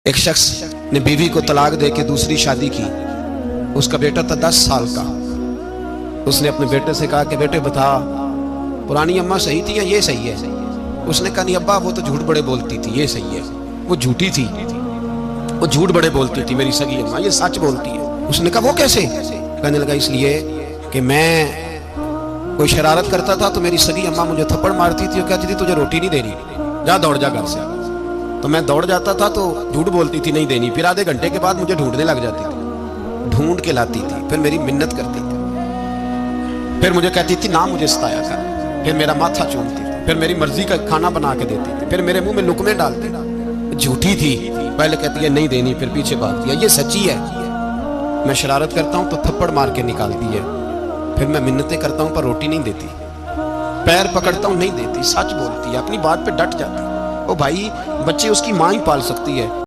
एक शख्स ने बीवी को तलाक दे के दूसरी शादी की। उसका बेटा था 10 साल का। उसने अपने बेटे से कहा कि बेटे बता, पुरानी अम्मा सही थी या ये सही है? उसने कहा नहीं अब्बा, वो तो झूठ बड़े बोलती थी, ये सही है। वो झूठी थी, वो झूठ बड़े बोलती थी मेरी सगी अम्मा, ये सच बोलती है। उसने कहा वो कैसे? कहने लगा इसलिए कि मैं कोई शरारत करता था तो मेरी सगी अम्मा मुझे थप्पड़ मारती थी और कहती थी तुझे रोटी नहीं देनी, जा दौड़ जा घर से। तो मैं दौड़ जाता था तो झूठ बोलती थी नहीं देनी, फिर आधे घंटे के बाद मुझे ढूंढने लग जाती थी, ढूंढ के लाती थी, फिर मेरी मिन्नत करती थी, फिर मुझे कहती थी ना मुझे सताया कर, फिर मेरा माथा चूमती थी, फिर मेरी मर्जी का खाना बना के देती थी, फिर मेरे मुंह में लुकमे डालती। झूठी थी, पहले कहती है नहीं देनी, फिर पीछे भागती है, ये सच्ची है। मैं शरारत करता हूँ तो थप्पड़ मार के निकालती है, फिर मैं मिन्नतें करता हूँ पर रोटी नहीं देती, पैर पकड़ता हूँ नहीं देती, सच बोलती है, अपनी बात पे डट जाती है। ओ भाई, बच्चे उसकी माँ ही पाल सकती है।